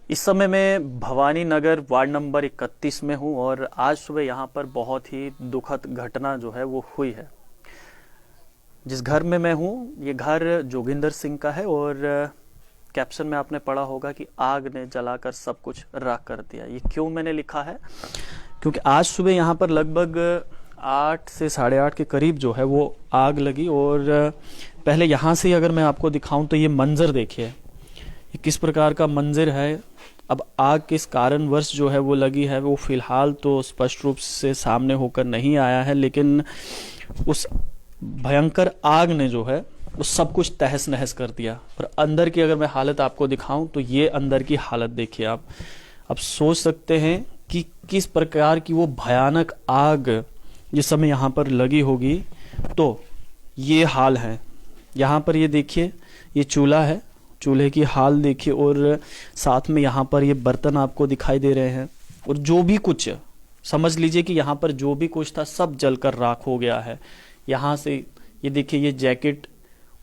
इस समय मैं भवानी नगर वार्ड नंबर 31 में हूँ और आज सुबह यहाँ पर बहुत ही दुखद घटना जो है वो हुई है। जिस घर में मैं हूँ ये घर जोगिंदर सिंह का है और कैप्शन में आपने पढ़ा होगा कि आग ने जलाकर सब कुछ राख कर दिया। ये क्यों मैंने लिखा है, क्योंकि आज सुबह यहाँ पर लगभग 8 से 8:30 के करीब जो है वो आग लगी। और पहले यहाँ से अगर मैं आपको दिखाऊं तो ये मंजर देखिए, ये किस प्रकार का मंजर है। अब आग किस कारणवश जो है वो लगी है वो फिलहाल तो स्पष्ट रूप से सामने होकर नहीं आया है, लेकिन उस भयंकर आग ने जो है वो सब कुछ तहस नहस कर दिया। और अंदर की अगर मैं हालत आपको दिखाऊं तो ये अंदर की हालत देखिए आप। अब सोच सकते हैं कि किस प्रकार की वो भयानक आग जिस समय यहाँ पर लगी होगी। तो ये हाल है यहाँ पर, ये देखिए ये चूल्हा है, चूल्हे की हाल देखिए और साथ में यहाँ पर ये बर्तन आपको दिखाई दे रहे हैं। और जो भी कुछ समझ लीजिए कि यहाँ पर जो भी कुछ था सब जलकर राख हो गया है। यहाँ से ये देखिए ये जैकेट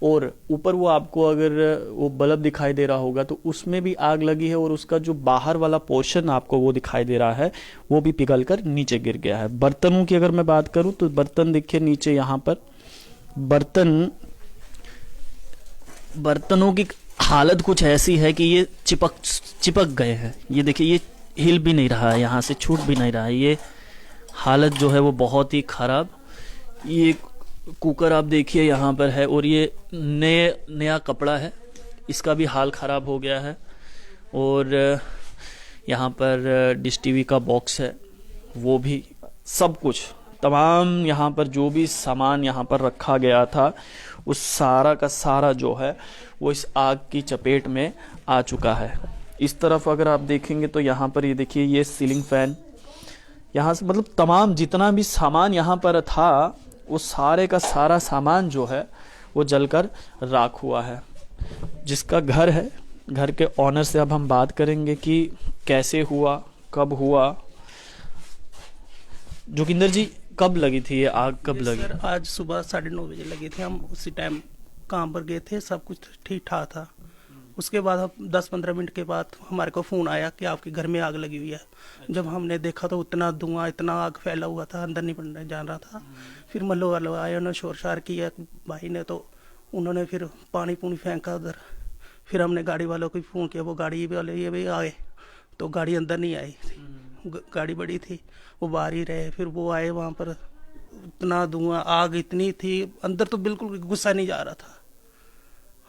और ऊपर वो आपको अगर वो बल्ब दिखाई दे रहा होगा तो उसमें भी आग लगी है और उसका जो बाहर वाला पोर्शन आपको वो दिखाई दे रहा है वो भी पिघलकर नीचे गिर गया है। बर्तनों की अगर मैं बात करूं तो बर्तन देखिए नीचे, यहाँ पर बर्तनों की हालत कुछ ऐसी है कि ये चिपक गए हैं। ये देखिए ये हिल भी नहीं रहा है, यहाँ से छूट भी नहीं रहा है। ये हालत जो है वो बहुत ही खराब। ये कुकर आप देखिए यहाँ पर है और ये नया कपड़ा है, इसका भी हाल खराब हो गया है। और यहाँ पर डिश टीवी का बॉक्स है वो भी, सब कुछ तमाम यहाँ पर जो भी सामान यहाँ पर रखा गया था उस सारा का सारा जो है वो इस आग की चपेट में आ चुका है। इस तरफ अगर आप देखेंगे तो यहाँ पर ये देखिए ये सीलिंग फैन, यहाँ से मतलब तमाम जितना भी सामान यहाँ पर था वो सारे का सारा सामान जो है वो जलकर राख हुआ है। जिसका घर है, घर के ऑनर से अब हम बात करेंगे कि कैसे हुआ, कब हुआ। जोगिंदर जी, कब लगी थी ये आग, कब लगी? सर आज सुबह 9:30 बजे लगी थी। हम उसी टाइम काम पर गए थे, सब कुछ ठीक ठाक था। उसके बाद हम 10-15 मिनट के बाद हमारे को फ़ोन आया कि आपके घर में आग लगी हुई है। जब हमने देखा तो इतना धुआं, इतना आग फैला हुआ था, अंदर नहीं पड़ने जा रहा था। फिर मल्लो वालों आए, उन्होंने शोर शार किया भाई ने, तो उन्होंने फिर पानी पूनी फेंका उधर। फिर हमने गाड़ी वालों को फ़ोन किया, वो गाड़ी वाले ये भी आए तो गाड़ी अंदर नहीं आई थी, गाड़ी बड़ी थी, वो बाहर ही रहे। फिर वो आए, वहाँ पर इतना धुआं, आग इतनी थी अंदर तो बिल्कुल गुस्सा नहीं जा रहा था।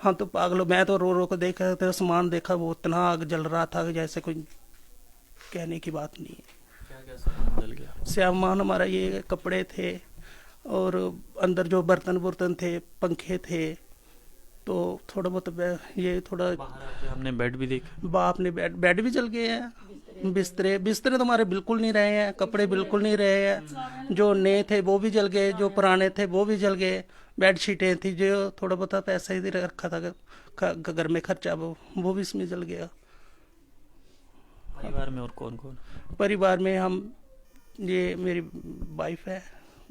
हाँ तो पागलो, मैं तो रो रो को देख रहा था, सामान देखा वो इतना आग जल रहा था जैसे कोई कहने की बात नहीं है। क्या क्या सामान जल गया? सामान हमारा ये कपड़े थे और अंदर जो बर्तन बुर्तन थे, पंखे थे, तो थोड़ा बहुत ये थोड़ा बाहर आके हमने बेड भी देखे, बाप ने बेड भी जल गए हैं। बिस्तरे तो हमारे बिल्कुल नहीं रहे हैं, कपड़े बिल्कुल नहीं रहे हैं, जो नए थे वो भी जल गए, जो पुराने थे वो भी जल गए। बेड शीटें थी, जो थोड़ा बहुत पैसा ही रखा था घर में खर्चा, वो भी इसमें जल गया। परिवार में और कौन कौन? परिवार में हम, ये मेरी वाइफ है,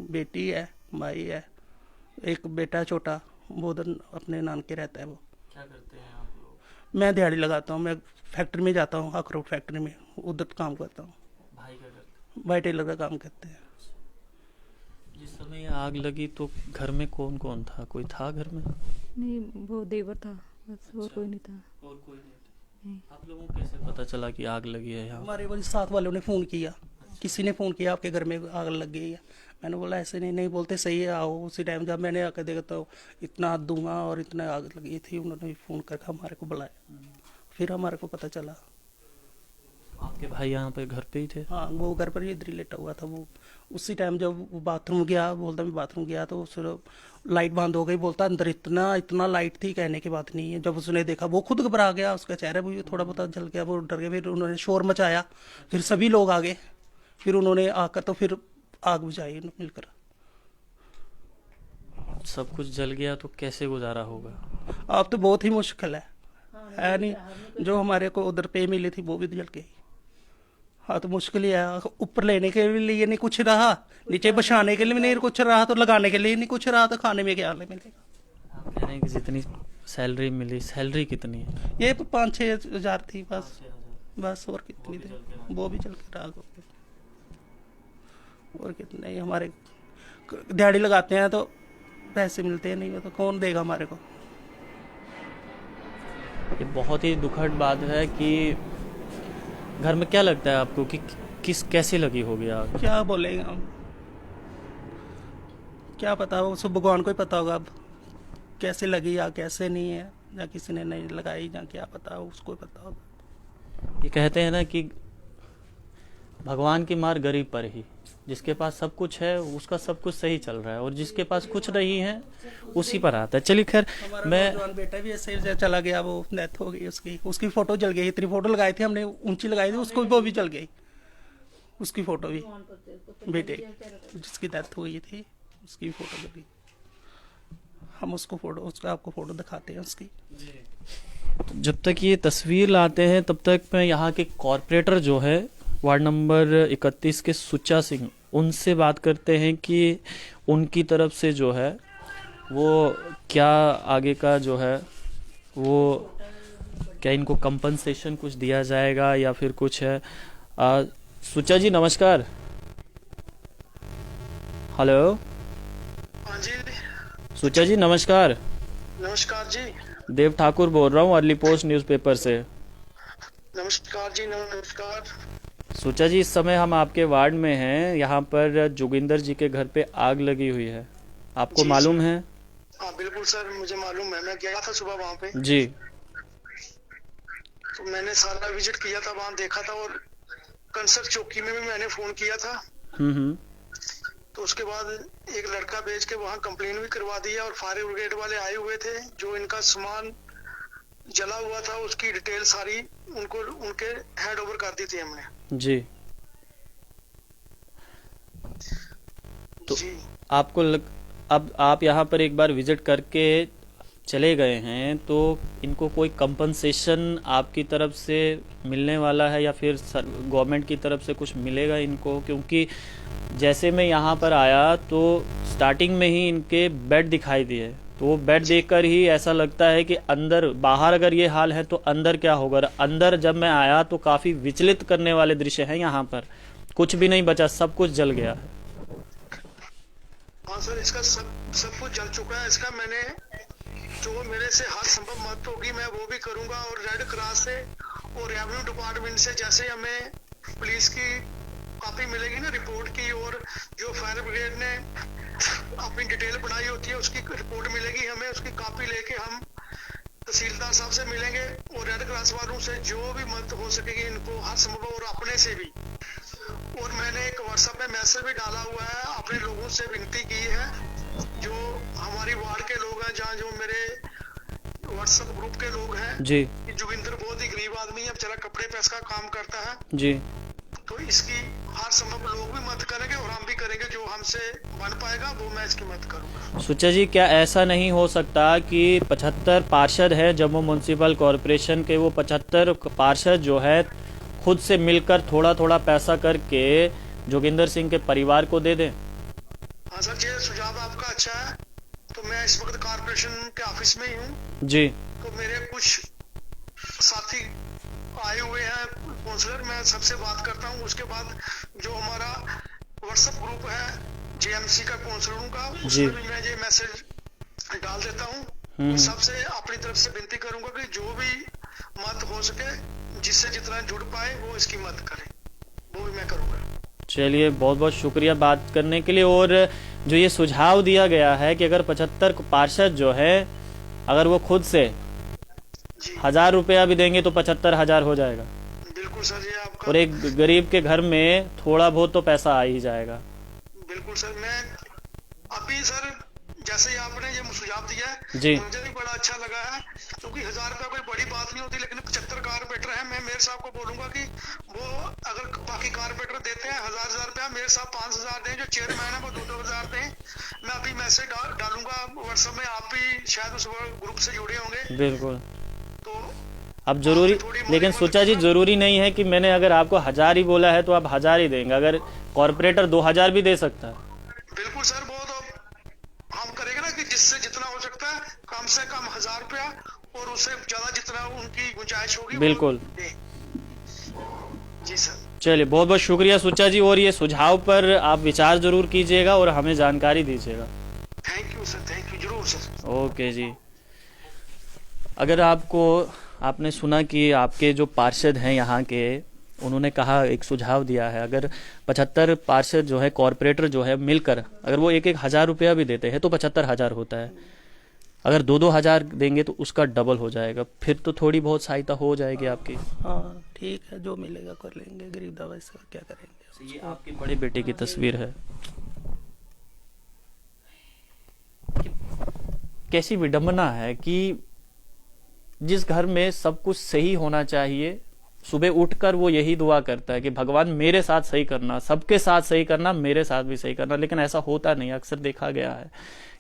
बेटी है, माई है, एक बेटा छोटा, वो उधर अपने नानके रहता है। वो क्या करते हैं आप लोग? मैं दिहाड़ी लगाता हूँ, मैं फैक्ट्री में जाता हूँ, अखरोट फैक्ट्री में, उधर काम करता हूँ। भाई क्या करते हैं? भाई टेलर का काम करते हैं। जिस समय ये आग लगी तो घर में कौन कौन था, कोई था घर में? नहीं, वो देवर था बस, और कोई नहीं था। और कोई नहीं? आप लोगों को कैसे पता चला कि आग लगी है यहाँ? हमारे वही साथ वालों ने फ़ोन किया, किसी ने फ़ोन किया आपके घर में आग लग गई है। मैंने बोला ऐसे नहीं, नहीं बोलते सही है आओ। उसी टाइम जब मैंने आकर देखा तो इतना धुआं और इतना आग लगी थी। उन्होंने फ़ोन करके हमारे को बुलाया, फिर हमारे को पता चला। आपके भाई यहाँ पे घर पे ही थे? हाँ, वो घर पर ही इधर ही लेटा हुआ था। वो उसी टाइम जब वो बाथरूम गया, बोलता मैं बाथरूम गया तो फिर लाइट बंद हो गई, बोलता अंदर इतना लाइट थी कहने की बात नहीं है। जब उसने देखा वो खुद घबरा गया, उसका चेहरा भी थोड़ा बहुत जल गया, वो डर गया। फिर उन्होंने शोर मचाया, फिर सभी लोग आ गए, फिर उन्होंने आकर तो फिर आग बुझाई मिलकर। सब कुछ जल गया तो कैसे गुजारा होगा? अब तो बहुत ही मुश्किल है नहीं। जो हमारे को उधर पे मिली थी वो भी जल गई। हाँ तो मुश्किल ही है, ऊपर लेने के लिए नहीं कुछ रहा, नीचे बछाने के लिए नहीं कुछ रहा, तो लगाने के लिए नहीं कुछ रहा, तो खाने में क्या मिलेगा। आप कह रहे हैं कि जितनी सैलरी मिली, सैलरी कितनी है? ये 5-6 हज़ार थी बस। बस और कितनी देर, वो भी चल के राख हो गई। और कितने ही हमारे दिहाड़ी लगाते हैं तो पैसे मिलते हैं, नहीं तो कौन देगा हमारे को। ये बहुत ही दुखद बात है कि घर में क्या लगता है आपको कि किस कैसी लगी होगी आग? क्या बोलेंगे हम, क्या पता हो, सब भगवान को ही पता होगा अब कैसे लगी या कैसे नहीं है, या किसी ने नहीं लगाई या क्या पता हो, उसको ही पता होगा। ये कहते हैं ना कि भगवान की मार गरीब पर ही, जिसके पास सब कुछ है उसका सब कुछ सही चल रहा है और जिसके पास कुछ नहीं है उसी पर आता है। चलिए खैर, हमारा मैं नौजवान बेटा भी ऐसे ही चला गया, वो डेथ हो गई उसकी, उसकी फोटो जल गई। इतनी फोटो लगाई थी हमने, ऊंची लगाई थी, उसको वो भी जल गई, उसकी फोटो भी, बेटे जिसकी डेथ हुई थी उसकी फोटो जल गई। हम उसको फोटो, उसका आपको फोटो दिखाते हैं उसकी। जब तक ये तस्वीर लाते हैं तब तक मैं यहाँ के कॉरपोरेटर जो है वार्ड नंबर 31 के सुच्चा सिंह, उनसे बात करते हैं कि उनकी तरफ से जो है वो क्या आगे का जो है वो क्या इनको कंपनसेशन कुछ दिया जाएगा या फिर कुछ है। सुच्चा जी नमस्कार। हेलो हाँ जी, सुच्चा जी नमस्कार। नमस्कार जी। देव ठाकुर बोल रहा हूँ अर्ली पोस्ट न्यूज़पेपर से। नमस्कार जी, नमस्कार। सुच्चा जी, इस समय हम आपके वार्ड में हैं, यहाँ पर जोगिंदर जी के घर पे आग लगी हुई है, आपको जी, मालूम है? हाँ बिल्कुल सर, मुझे मालूम है। मैं गया था सुबह वहाँ पे, जी। तो मैंने सारा विजिट किया था, वहाँ देखा था, और कंसर्ट चौकी में भी मैंने फोन किया था। हम्म। तो उसके बाद एक लड़का भेज के वहाँ कंप्लेन भी करवा दिया, और फायर ब्रिगेड वाले आए हुए थे, जो इनका सामान जला हुआ था उसकी डिटेल सारी उनको उनके हैंड ओवर कर दी थी हमने। जी। तो जी आपको अब आप यहाँ पर एक बार विजिट करके चले गए हैं, तो इनको कोई कंपनसेशन आपकी तरफ से मिलने वाला है या फिर गवर्नमेंट की तरफ से कुछ मिलेगा इनको? क्योंकि जैसे मैं यहाँ पर आया तो स्टार्टिंग में ही इनके बेड दिखाई दिए, तो वो बेड देखकर ही ऐसा लगता है कि अंदर, बाहर अगर ये हाल है तो अंदर क्या होगा। अंदर जब मैं आया तो काफी विचलित करने वाले दृश्य हैं, यहाँ पर कुछ भी नहीं बचा, सब कुछ जल गया है। हाँ सर, इसका सब कुछ जल चुका है। इसका मैंने जो मेरे से हर संभव मदद होगी मैं वो भी करूंगा, और रेड क्रॉस से और रेवेन्यू डिपार्टमेंट से जैसे हमें पुलिस की कॉपी मिलेगी ना रिपोर्ट की, और जो फायर ब्रिगेड ने अपनी डिटेल बनाई होती है उसकी रिपोर्ट मिलेगी हमें, उसकी कॉपी लेके हम तहसीलदार साहब से मिलेंगे, और रेड क्रॉस वालों से जो भी मदद हो सकेगी इनको हर संभव, और अपने से भी। और मैंने एक व्हाट्सएप पे मैसेज भी डाला हुआ है, अपने लोगों से विनती की है, जो हमारी वार्ड के लोग हैं, जहाँ जो मेरे व्हाट्सएप ग्रुप के लोग हैं जी कि जोगिंदर बहुत ही गरीब आदमी है, बेचारा कपड़े प्रेस का काम करता है, जी। तो इसकी हर संभव लोग भी मदद करेंगे और हम भी करेंगे, जो हमसे बन पाएगा वो मैं इसकी मदद करूंगा। सुच्चा जी, क्या ऐसा नहीं हो सकता कि 75 पार्षद है जम्मू म्यूनसिपल कॉरपोरेशन के, वो 75 पार्षद जो है खुद से मिलकर थोड़ा थोड़ा पैसा करके जोगिंदर सिंह के परिवार को दे दें? हाँ सर, ये सुझाव आपका अच्छा है। तो मैं इस वक्त कॉर्पोरेशन के ऑफिस में ही हूँ जी। तो मेरे कुछ साथी आए हुए हैं काउंसलर, मैं सबसे बात करता हूँ। उसके बाद जो हमारा व्हाट्सएप ग्रुप है जेएमसी का काउंसलरों का, उसमें भी मैं ये मैसेज डाल देता हूँ। सबसे अपनी तरफ से विनती करूंगा कि जो भी मदद हो सके, जिससे जितना जुड़ पाए वो इसकी मदद करे, वो भी मैं करूंगा। चलिए, बहुत बहुत शुक्रिया बात करने के लिए। और जो ये सुझाव दिया गया है कि अगर 75 पार्षद जो है अगर वो खुद से 1000 रुपया भी देंगे तो 75,000 हो जाएगा। बिल्कुल सर, ये आपका, और एक गरीब के घर में थोड़ा बहुत तो पैसा आ ही जाएगा। बिल्कुल सर। मैं अभी सर जैसे ही आपने ये सुझाव दिया है जी, मुझे भी बड़ा अच्छा लगा है, क्योंकि 1000 रुपया कोई बड़ी बात नहीं होती, लेकिन 75 कारपोरेटर है। मैं मेयर साहब को बोलूंगा कि वो अगर बाकी कारपोरेटर देते हैं 1000 रुपया, मेयर साहब 5000 दें, जो चेयरमैन है वो 2000 दें। मैं अभी मैसेज डालूंगा व्हाट्सएप में, आप भी शायद उस ग्रुप से जुड़े होंगे। बिल्कुल। तो अब जरूरी, लेकिन सोचा जी जरूरी नहीं है कि मैंने अगर आपको 1000 ही बोला है तो आप 1000 ही देंगे, अगर कॉर्पोरेटर 2000 भी दे सकता है। बिल्कुल सर, वो तो हम करेंगे ना कि जिससे जितना हो सकता है, कम से कम 1000 रुपया, और उससे ज्यादा जितना उनकी गुंजाइश होगी। बिल्कुल। जी सर। चलिए, बहुत बहुत शुक्रिया सुच्चा जी, और ये सुझाव पर आप विचार जरूर कीजिएगा और हमें जानकारी दीजिएगा। Thank you sir, thank you, जरूर सर। ओके जी। अगर आपने सुना कि आपके जो पार्षद हैं यहाँ के, उन्होंने कहा, एक सुझाव दिया है, अगर 75 पार्षद जो है, कॉरपोरेटर जो है मिलकर अगर वो 1,000 रुपया भी देते हैं तो 75,000 होता है। अगर 2,000 देंगे तो उसका डबल हो जाएगा, फिर तो थोड़ी बहुत सहायता हो जाएगी आपकी। हाँ ठीक है, जो मिलेगा कर लेंगे, गरीब दवाई से क्या करेंगे। ये आपके बड़े बेटे की तस्वीर है। कैसी विडंबना है कि जिस घर में सब कुछ सही होना चाहिए, सुबह उठकर वो यही दुआ करता है कि भगवान मेरे साथ सही करना, सबके साथ सही करना, मेरे साथ भी सही करना, लेकिन ऐसा होता नहीं। अक्सर देखा गया है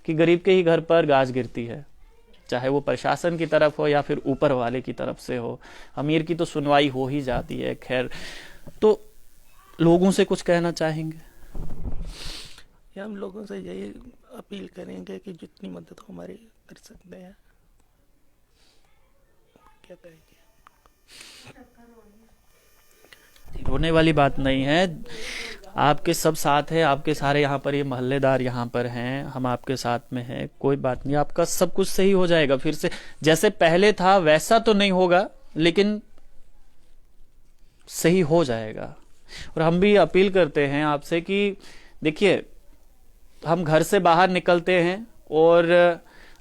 कि गरीब के ही घर पर गाज गिरती है, चाहे वो प्रशासन की तरफ हो या फिर ऊपर वाले की तरफ से हो। अमीर की तो सुनवाई हो ही जाती है। खैर, तो लोगों से कुछ कहना चाहेंगे? हम लोगों से यही अपील करेंगे कि जितनी मदद हमारी कर सकते हैं क्या करेंगे। रोने वाली बात नहीं है, आपके सब साथ है, आपके सारे यहाँ पर ये मोहल्लेदार यहाँ पर हैं, हम आपके साथ में हैं, कोई बात नहीं, आपका सब कुछ सही हो जाएगा। फिर से जैसे पहले था वैसा तो नहीं होगा, लेकिन सही हो जाएगा। और हम भी अपील करते हैं आपसे कि देखिए, हम घर से बाहर निकलते हैं और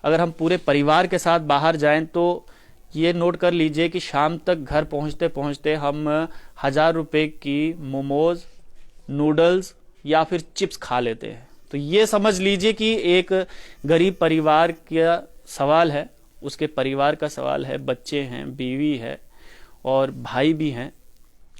अगर हम पूरे परिवार के साथ बाहर जाएं तो ये नोट कर लीजिए कि शाम तक घर पहुंचते पहुंचते हम 1,000 रुपए की मोमोज, नूडल्स या फिर चिप्स खा लेते हैं। तो ये समझ लीजिए कि एक गरीब परिवार का सवाल है, उसके परिवार का सवाल है, बच्चे हैं, बीवी है और भाई भी हैं,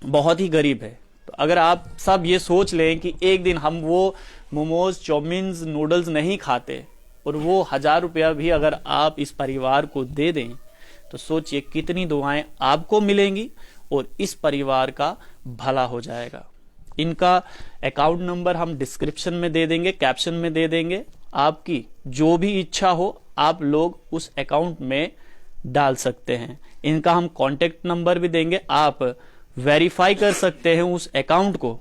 बहुत ही गरीब है। तो अगर आप सब ये सोच लें कि एक दिन हम वो मोमोज, चाउमीन्स, नूडल्स नहीं खाते और वो 1,000 रुपया भी अगर आप इस परिवार को दे दें, तो सोचिए कितनी दुआएं आपको मिलेंगी और इस परिवार का भला हो जाएगा। इनका अकाउंट नंबर हम डिस्क्रिप्शन में दे देंगे, कैप्शन में दे देंगे। आपकी जो भी इच्छा हो आप लोग उस अकाउंट में डाल सकते हैं। इनका हम कॉन्टेक्ट नंबर भी देंगे, आप वेरीफाई कर सकते हैं उस अकाउंट को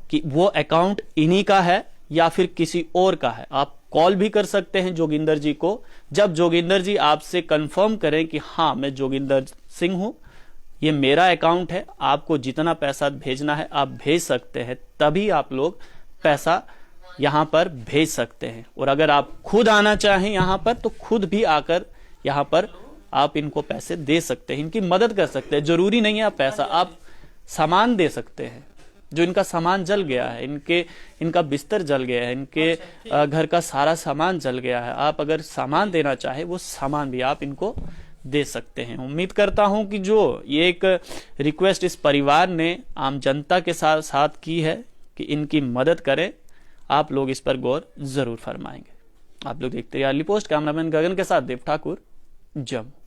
कि वो अकाउंट इन्हीं का है या फिर किसी और का है। आप कॉल भी कर सकते हैं जोगिंदर जी को। जब जोगिंदर जी आपसे कंफर्म करें कि हाँ मैं जोगिंदर सिंह हूं, ये मेरा अकाउंट है, आपको जितना पैसा भेजना है आप भेज सकते हैं, तभी आप लोग पैसा यहां पर भेज सकते हैं। और अगर आप खुद आना चाहें यहां पर तो खुद भी आकर यहां पर आप इनको पैसे दे सकते हैं, इनकी मदद कर सकते हैं। जरूरी नहीं है आप पैसा, आप सामान दे सकते हैं। जो इनका सामान जल गया है, इनका बिस्तर जल गया है, इनके घर का सारा सामान जल गया है, आप अगर सामान देना चाहे वो सामान भी आप इनको दे सकते हैं। उम्मीद करता हूं कि जो ये एक रिक्वेस्ट इस परिवार ने आम जनता के साथ की है कि इनकी मदद करें, आप लोग इस पर गौर जरूर फरमाएंगे। आप लोग देखते रहिए अर्ली पोस्ट। कैमरामैन गगन के साथ देव ठाकुर, जम्मू।